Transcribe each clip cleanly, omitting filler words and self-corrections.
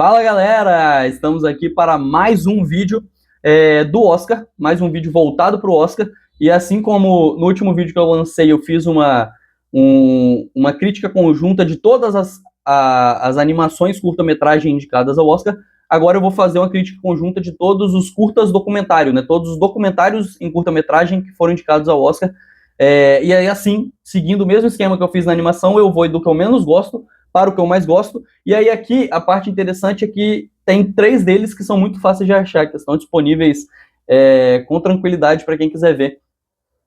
Fala galera, estamos aqui para mais um vídeo do Oscar, mais um vídeo voltado para o Oscar, e assim como no último vídeo que eu lancei eu fiz uma crítica conjunta de todas as animações curta-metragem indicadas ao Oscar, agora eu vou fazer uma crítica conjunta de todos os curtas documentários, né, todos os documentários em curta-metragem que foram indicados ao Oscar, e aí assim, seguindo o mesmo esquema que eu fiz na animação, eu vou do que eu menos gosto para o que eu mais gosto. E aí aqui a parte interessante é que tem 3 deles que são muito fáceis de achar, que estão disponíveis com tranquilidade para quem quiser ver.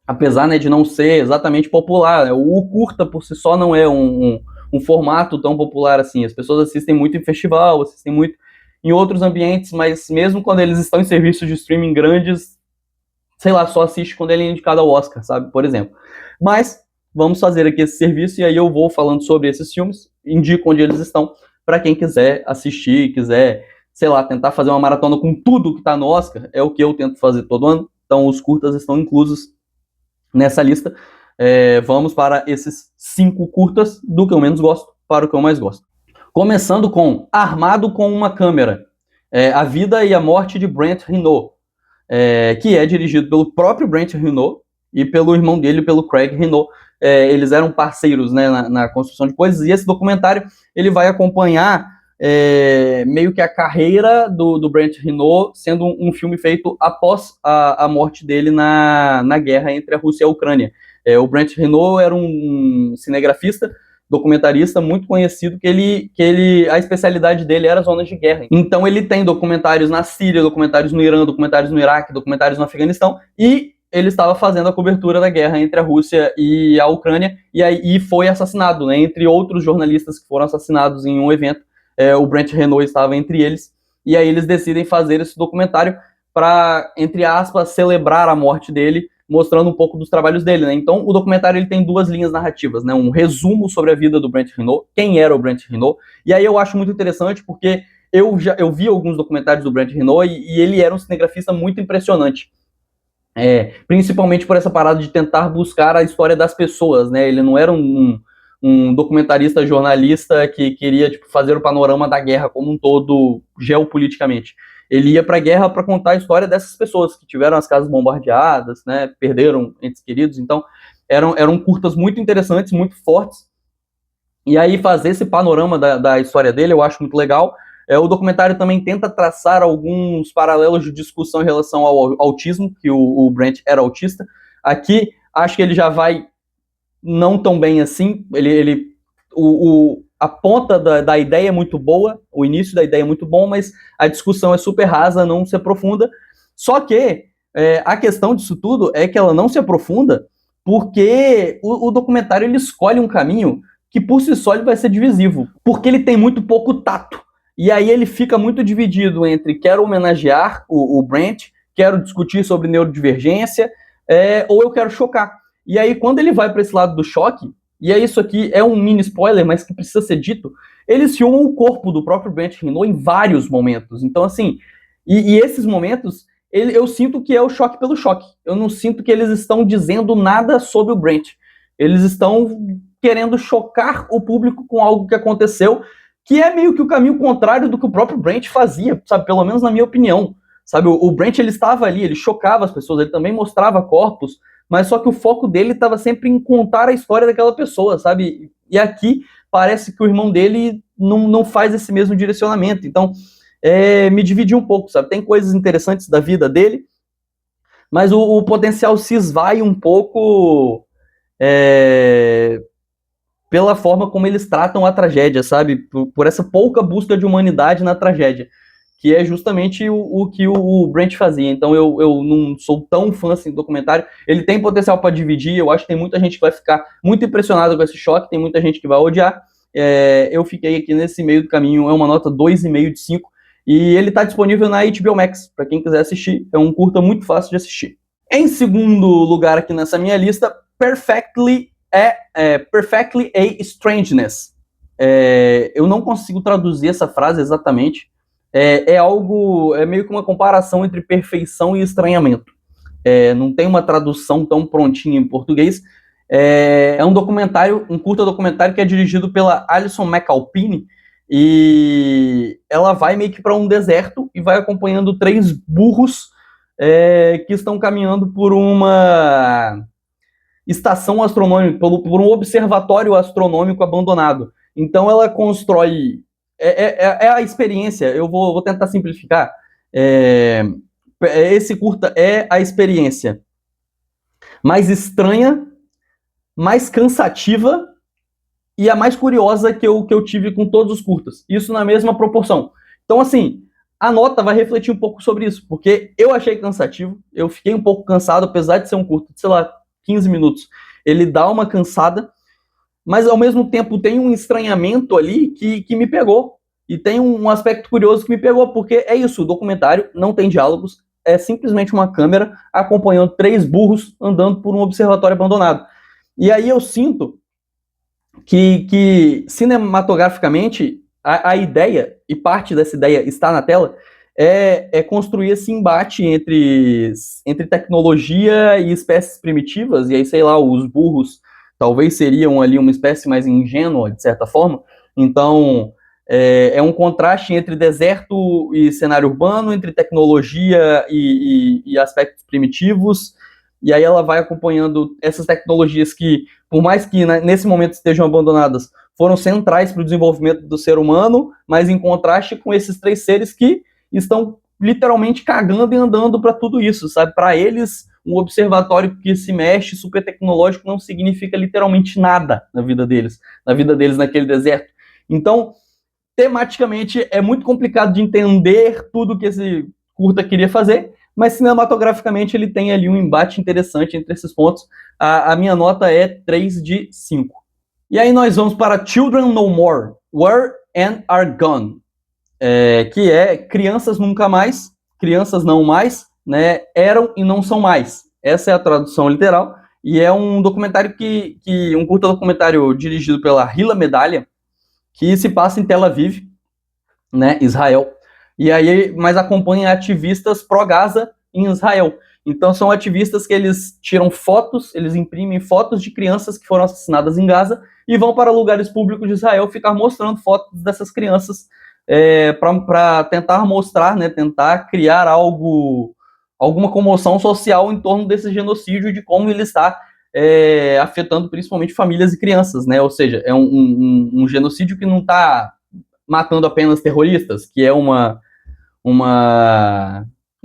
Apesar, né, de não ser exatamente popular, né? O curta por si só não é um formato tão popular assim. As pessoas assistem muito em festival, assistem muito em outros ambientes, mas mesmo quando eles estão em serviços de streaming grandes, sei lá, só assiste quando ele é indicado ao Oscar, sabe, por exemplo. Mas vamos fazer aqui esse serviço e aí eu vou falando sobre esses filmes, indico onde eles estão, para quem quiser assistir, quiser, sei lá, tentar fazer uma maratona com tudo que está no Oscar, é o que eu tento fazer todo ano, então os curtas estão inclusos nessa lista. Vamos para esses 5 curtas, do que eu menos gosto para o que eu mais gosto. Começando com Armado com uma Câmera, A Vida e a Morte de Brent Renaud, que é dirigido pelo próprio Brent Renaud e pelo irmão dele, pelo Craig Renaud. Eles eram parceiros, né, na construção de coisas, e esse documentário ele vai acompanhar meio que a carreira do Brent Renaud, sendo um filme feito após a morte dele na guerra entre a Rússia e a Ucrânia. O Brent Renaud era um cinegrafista, documentarista muito conhecido, a especialidade dele era zonas de guerra. Então ele tem documentários na Síria, documentários no Irã, documentários no Iraque, documentários no Afeganistão, e ele estava fazendo a cobertura da guerra entre a Rússia e a Ucrânia, e foi assassinado, né, entre outros jornalistas que foram assassinados em um evento. O Brent Renaud estava entre eles, e aí eles decidem fazer esse documentário para, entre aspas, celebrar a morte dele, mostrando um pouco dos trabalhos dele, né? Então, o documentário ele tem 2 linhas narrativas, né? Um resumo sobre a vida do Brent Renaud, quem era o Brent Renaud, e aí eu acho muito interessante porque eu vi alguns documentários do Brent Renaud e ele era um cinegrafista muito impressionante. Principalmente por essa parada de tentar buscar a história das pessoas, né? Ele não era um documentarista jornalista que queria fazer o panorama da guerra como um todo, geopoliticamente. Ele ia para a guerra para contar a história dessas pessoas que tiveram as casas bombardeadas, né, perderam entes queridos. Então, eram curtas muito interessantes, muito fortes. E aí, fazer esse panorama da história dele, eu acho muito legal. O documentário também tenta traçar alguns paralelos de discussão em relação ao autismo, que o Brent era autista. Aqui, acho que ele já vai não tão bem assim. A ponta da ideia é muito boa, o início da ideia é muito bom, mas a discussão é super rasa, não se aprofunda. Só que a questão disso tudo é que ela não se aprofunda porque o documentário ele escolhe um caminho que por si só ele vai ser divisivo, porque ele tem muito pouco tato. E aí ele fica muito dividido entre quero homenagear o Brent, quero discutir sobre neurodivergência, ou eu quero chocar. E aí quando ele vai para esse lado do choque, e aí isso aqui é um mini spoiler, mas que precisa ser dito, eles filmam o corpo do próprio Brent Renaud em vários momentos. Então, assim, e esses momentos, eu sinto que é o choque pelo choque. Eu não sinto que eles estão dizendo nada sobre o Brent. Eles estão querendo chocar o público com algo que aconteceu, que é meio que o caminho contrário do que o próprio Brent fazia, sabe? Pelo menos na minha opinião. Sabe, o Brent, ele estava ali, ele chocava as pessoas, ele também mostrava corpos, mas só que o foco dele estava sempre em contar a história daquela pessoa, sabe? E aqui parece que o irmão dele não faz esse mesmo direcionamento. Então, me dividi um pouco, sabe? Tem coisas interessantes da vida dele, mas o potencial se esvai um pouco pela forma como eles tratam a tragédia, sabe? Por essa pouca busca de humanidade na tragédia, que é justamente o que o Brent fazia. Então eu não sou tão fã assim do documentário. Ele tem potencial para dividir, eu acho que tem muita gente que vai ficar muito impressionada com esse choque, tem muita gente que vai odiar. Eu fiquei aqui nesse meio do caminho, é uma nota 2,5 de 5, e ele está disponível na HBO Max, para quem quiser assistir, é um curta muito fácil de assistir. Em segundo lugar aqui nessa minha lista, Perfectly a Strangeness. Eu não consigo traduzir essa frase exatamente, é meio que uma comparação entre perfeição e estranhamento. Não tem uma tradução tão prontinha em português. Um curta documentário que é dirigido pela Alison McAlpine, e ela vai meio que para um deserto e vai acompanhando 3 burros que estão caminhando por uma estação astronômica, por um observatório astronômico abandonado. Então ela constrói. É a experiência, eu vou tentar simplificar. Esse curta é a experiência mais estranha, mais cansativa e a mais curiosa que eu tive com todos os curtas. Isso na mesma proporção. Então, assim, a nota vai refletir um pouco sobre isso, porque eu achei cansativo, eu fiquei um pouco cansado, apesar de ser um curto, sei lá, 15 minutos. Ele dá uma cansada, mas ao mesmo tempo tem um estranhamento ali que me pegou. E tem um aspecto curioso que me pegou, porque é isso, o documentário não tem diálogos, é simplesmente uma câmera acompanhando 3 burros andando por um observatório abandonado. E aí eu sinto que cinematograficamente, a ideia, e parte dessa ideia está na tela, é construir esse embate entre tecnologia e espécies primitivas, e aí, sei lá, os burros talvez seriam ali uma espécie mais ingênua, de certa forma. Então, é um contraste entre deserto e cenário urbano, entre tecnologia e aspectos primitivos, e aí ela vai acompanhando essas tecnologias que, por mais que nesse momento estejam abandonadas, foram centrais para o desenvolvimento do ser humano, mas em contraste com esses 3 seres que estão literalmente cagando e andando para tudo isso, sabe? Para eles, um observatório que se mexe, super tecnológico, não significa literalmente nada na vida deles naquele deserto. Então, tematicamente, é muito complicado de entender tudo que esse curta queria fazer, mas cinematograficamente ele tem ali um embate interessante entre esses pontos. A minha nota é 3 de 5. E aí nós vamos para Children No More, Were and Are Gone, que é Crianças Nunca Mais, Crianças Não Mais, né, Eram e Não São Mais. Essa é a tradução literal, e é um documentário um curta documentário dirigido pela Hila Medalha, que se passa em Tel Aviv, né, Israel, e aí, mas acompanha ativistas pró-Gaza em Israel. Então são ativistas que eles tiram fotos, eles imprimem fotos de crianças que foram assassinadas em Gaza e vão para lugares públicos de Israel ficar mostrando fotos dessas crianças para tentar mostrar, né, tentar criar alguma comoção social em torno desse genocídio e de como ele está afetando principalmente famílias e crianças, né? Ou seja, é um genocídio que não está matando apenas terroristas, que é um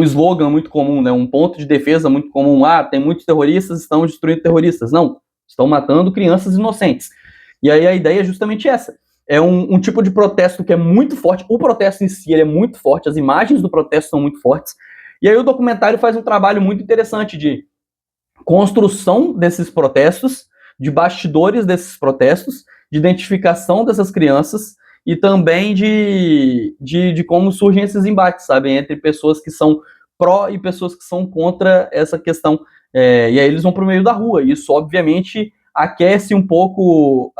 slogan muito comum, né? Um ponto de defesa muito comum. Tem muitos terroristas, estão destruindo terroristas. Não, estão matando crianças inocentes. E aí a ideia é justamente essa. É um tipo de protesto que é muito forte. O protesto em si ele é muito forte, as imagens do protesto são muito fortes. E aí o documentário faz um trabalho muito interessante de construção desses protestos, de bastidores desses protestos, de identificação dessas crianças e também de como surgem esses embates, sabe, entre pessoas que são pró e pessoas que são contra essa questão. E aí eles vão para o meio da rua. Isso, obviamente, aquece um pouco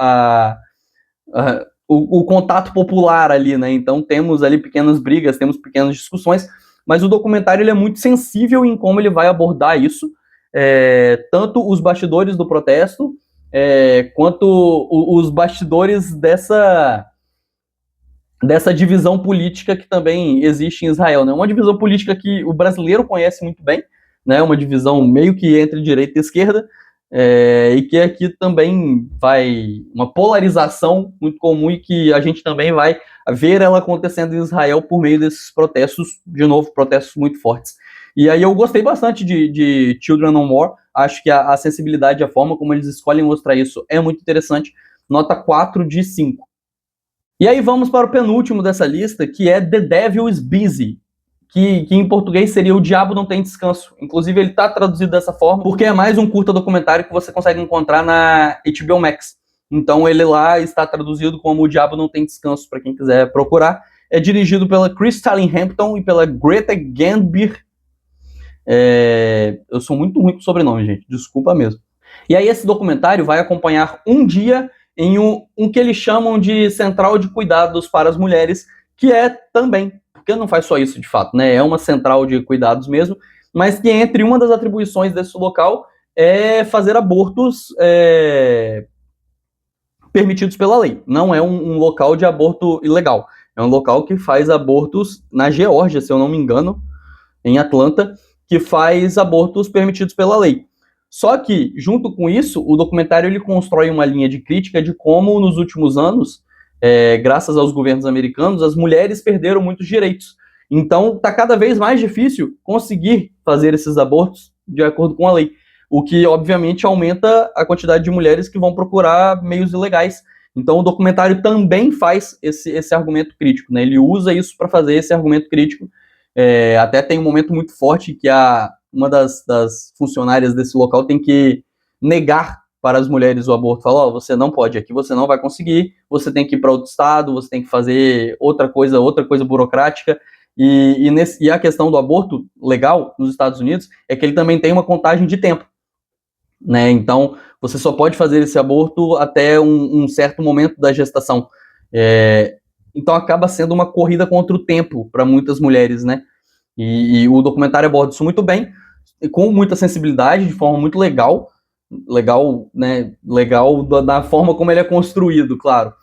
o contato popular ali, né? Então temos ali pequenas brigas, temos pequenas discussões, mas o documentário ele é muito sensível em como ele vai abordar isso, tanto os bastidores do protesto, quanto os bastidores dessa divisão política que também existe em Israel, né? Uma divisão política que o brasileiro conhece muito bem, né? Uma divisão meio que entre direita e esquerda, e que aqui também vai uma polarização muito comum e que a gente também vai ver ela acontecendo em Israel por meio desses protestos, de novo, protestos muito fortes. E aí eu gostei bastante de Children No More, acho que a sensibilidade, a forma como eles escolhem mostrar isso é muito interessante, nota 4 de 5. E aí vamos para o penúltimo dessa lista, que é The Devil is Busy, que em português seria O Diabo Não Tem Descanso. Inclusive ele está traduzido dessa forma, porque é mais um curta documentário que você consegue encontrar na HBO Max. Então ele lá está traduzido como O Diabo Não Tem Descanso, para quem quiser procurar. É dirigido pela Christine Hampton e pela Greta Gerwig. Eu sou muito ruim com sobrenome, gente, desculpa mesmo. E aí esse documentário vai acompanhar um dia em um que eles chamam de central de cuidados para as mulheres, que é também, porque não faz só isso de fato, né? É uma central de cuidados mesmo, mas que entre uma das atribuições desse local é fazer abortos permitidos pela lei. Não é um local de aborto ilegal. É um local que faz abortos na Geórgia, se eu não me engano, em Atlanta, que faz abortos permitidos pela lei. Só que, junto com isso, o documentário ele constrói uma linha de crítica de como, nos últimos anos, graças aos governos americanos, as mulheres perderam muitos direitos. Então, está cada vez mais difícil conseguir fazer esses abortos de acordo com a lei, o que, obviamente, aumenta a quantidade de mulheres que vão procurar meios ilegais. Então, o documentário também faz esse argumento crítico, né? Ele usa isso para fazer esse argumento crítico. Até tem um momento muito forte que uma das funcionárias desse local tem que negar para as mulheres o aborto. Fala, você não pode, aqui você não vai conseguir, você tem que ir para outro estado, você tem que fazer outra coisa burocrática. E a questão do aborto legal nos Estados Unidos é que ele também tem uma contagem de tempo, né? Então, você só pode fazer esse aborto até um certo momento da gestação. Então, acaba sendo uma corrida contra o tempo para muitas mulheres, né? E o documentário aborda isso muito bem, com muita sensibilidade, de forma muito legal, né? Legal da forma como ele é construído, claro.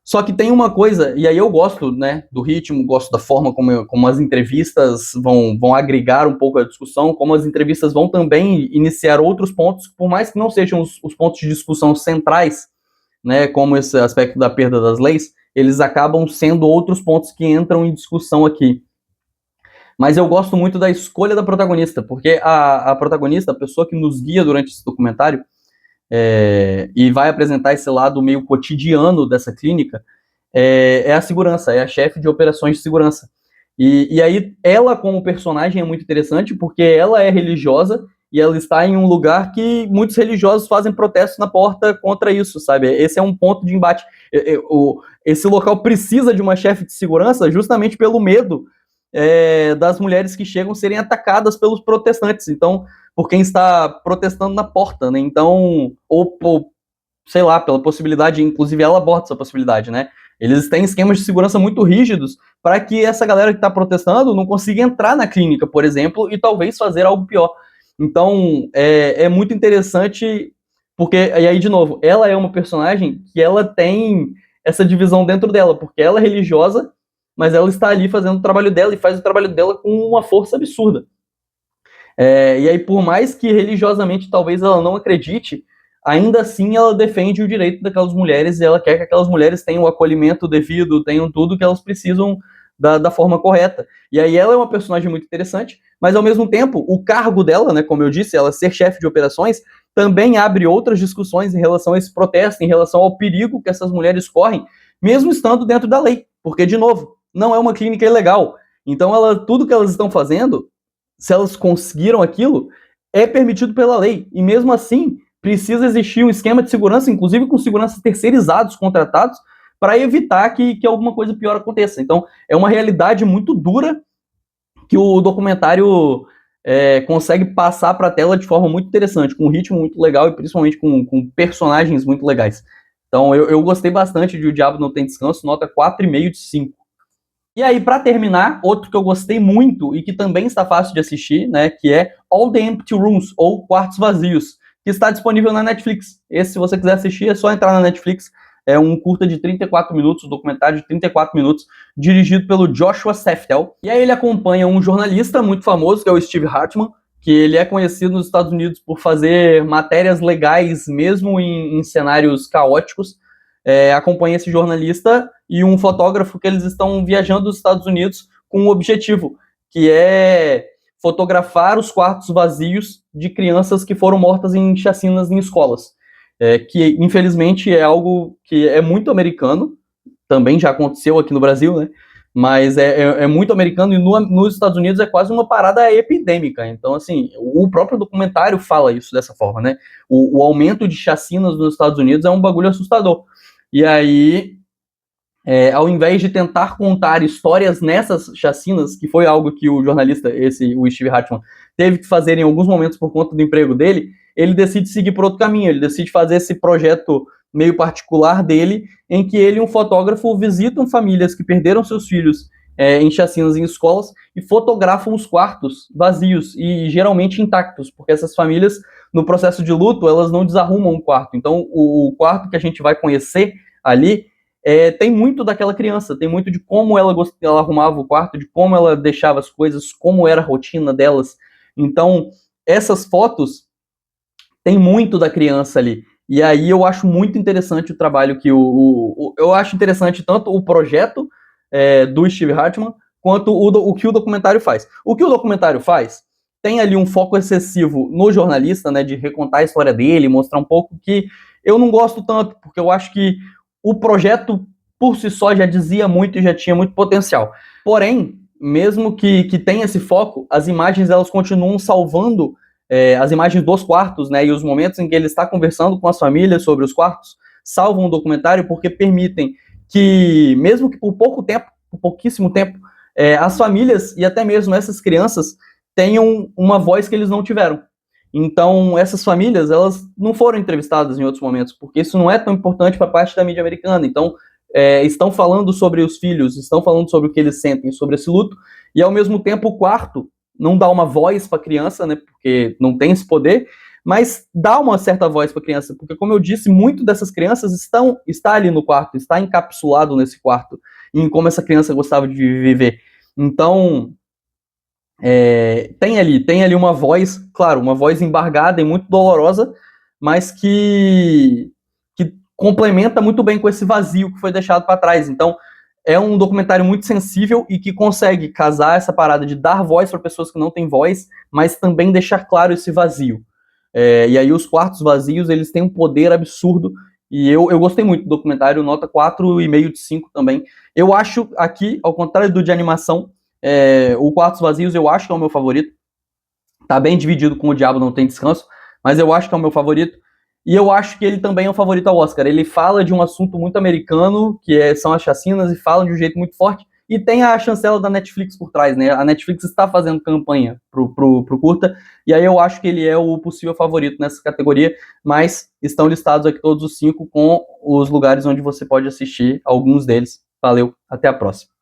Só que tem uma coisa, e aí eu gosto, né, do ritmo, gosto da forma como as entrevistas vão agregar um pouco a discussão, como as entrevistas vão também iniciar outros pontos, por mais que não sejam os pontos de discussão centrais, né, como esse aspecto da perda das leis, eles acabam sendo outros pontos que entram em discussão aqui. Mas eu gosto muito da escolha da protagonista, porque a protagonista, a pessoa que nos guia durante esse documentário, e vai apresentar esse lado meio cotidiano dessa clínica, é a segurança, é a chefe de operações de segurança. E aí, ela como personagem é muito interessante, porque ela é religiosa, e ela está em um lugar que muitos religiosos fazem protestos na porta contra isso, sabe? Esse é um ponto de embate. Esse local precisa de uma chefe de segurança justamente pelo medo das mulheres que chegam serem atacadas pelos protestantes. Então, por quem está protestando na porta, né? Então, ou sei lá, pela possibilidade, inclusive ela aborda essa possibilidade, né? Eles têm esquemas de segurança muito rígidos para que essa galera que está protestando não consiga entrar na clínica, por exemplo, e talvez fazer algo pior. Então, é muito interessante, porque, e aí, de novo, ela é uma personagem que ela tem essa divisão dentro dela, porque ela é religiosa, mas ela está ali fazendo o trabalho dela, e faz o trabalho dela com uma força absurda. E aí, por mais que religiosamente talvez ela não acredite, ainda assim ela defende o direito daquelas mulheres, e ela quer que aquelas mulheres tenham o acolhimento devido, tenham tudo que elas precisam da forma correta. E aí ela é uma personagem muito interessante, mas ao mesmo tempo, o cargo dela, né, como eu disse, ela ser chefe de operações, também abre outras discussões em relação a esse protesto, em relação ao perigo que essas mulheres correm, mesmo estando dentro da lei. Porque, de novo, não é uma clínica ilegal. Então, tudo que elas estão fazendo, se elas conseguiram aquilo, é permitido pela lei. E mesmo assim, precisa existir um esquema de segurança, inclusive com seguranças terceirizados, contratados, para evitar que alguma coisa pior aconteça. Então, é uma realidade muito dura que o documentário consegue passar para a tela de forma muito interessante, com um ritmo muito legal e principalmente com personagens muito legais. Então, eu gostei bastante de O Diabo Não Tem Descanso, nota 4,5 de 5. E aí, para terminar, outro que eu gostei muito e que também está fácil de assistir, né, que é All the Empty Rooms, ou Quartos Vazios, que está disponível na Netflix. Esse, se você quiser assistir, é só entrar na Netflix. É um curta de 34 minutos, um documentário de 34 minutos, dirigido pelo Joshua Seftel. E aí ele acompanha um jornalista muito famoso, que é o Steve Hartman, que ele é conhecido nos Estados Unidos por fazer matérias legais, mesmo em cenários caóticos. Acompanha esse jornalista e um fotógrafo que eles estão viajando nos Estados Unidos com um objetivo, que é fotografar os quartos vazios de crianças que foram mortas em chacinas em escolas. Que infelizmente é algo que é muito americano, também já aconteceu aqui no Brasil, né? Mas é muito americano e nos Estados Unidos é quase uma parada epidêmica. Então, assim, o próprio documentário fala isso dessa forma, né? O aumento de chacinas nos Estados Unidos é um bagulho assustador. E aí, ao invés de tentar contar histórias nessas chacinas, que foi algo que o jornalista, o Steve Hartman, teve que fazer em alguns momentos por conta do emprego dele, ele decide seguir por outro caminho, ele decide fazer esse projeto meio particular dele, em que ele e um fotógrafo visitam famílias que perderam seus filhos em chacinas em escolas e fotografam os quartos vazios e geralmente intactos, porque essas famílias no processo de luto, elas não desarrumam o quarto. Então, o quarto que a gente vai conhecer ali tem muito daquela criança, tem muito de como ela arrumava o quarto, de como ela deixava as coisas, como era a rotina delas. Então, essas fotos tem muito da criança ali. E aí eu acho muito interessante o trabalho que eu acho interessante tanto o projeto do Steve Hartman, quanto o que o documentário faz. O que o documentário faz tem ali um foco excessivo no jornalista, né, de recontar a história dele, mostrar um pouco que eu não gosto tanto, porque eu acho que o projeto por si só já dizia muito e já tinha muito potencial. Porém, mesmo que tenha esse foco, as imagens elas continuam salvando as imagens dos quartos, né, e os momentos em que ele está conversando com as famílias sobre os quartos, salvam o documentário porque permitem que, mesmo que por pouco tempo, por pouquíssimo tempo, as famílias e até mesmo essas crianças tenham uma voz que eles não tiveram. Então, essas famílias, elas não foram entrevistadas em outros momentos, porque isso não é tão importante para parte da mídia americana. Então, estão falando sobre os filhos, estão falando sobre o que eles sentem, sobre esse luto, e ao mesmo tempo o quarto não dá uma voz para a criança, né, porque não tem esse poder, mas dá uma certa voz para a criança, porque, como eu disse, muito dessas crianças está ali no quarto, está encapsulado nesse quarto, em como essa criança gostava de viver. Então, tem ali uma voz, claro, uma voz embargada e muito dolorosa, mas que complementa muito bem com esse vazio que foi deixado para trás. Então, é um documentário muito sensível e que consegue casar essa parada de dar voz para pessoas que não têm voz, mas também deixar claro esse vazio. E aí os quartos vazios, eles têm um poder absurdo, e eu gostei muito do documentário, nota 4,5 de 5 também. Eu acho aqui, ao contrário do de animação, o Quartos Vazios eu acho que é o meu favorito. Tá bem dividido com O Diabo Não Tem Descanso, mas eu acho que é o meu favorito. E eu acho que ele também é o favorito ao Oscar. Ele fala de um assunto muito americano, que são as chacinas, e fala de um jeito muito forte. E tem a chancela da Netflix por trás, né? A Netflix está fazendo campanha pro curta, e aí eu acho que ele é o possível favorito nessa categoria, mas estão listados aqui todos os 5 com os lugares onde você pode assistir alguns deles. Valeu, até a próxima.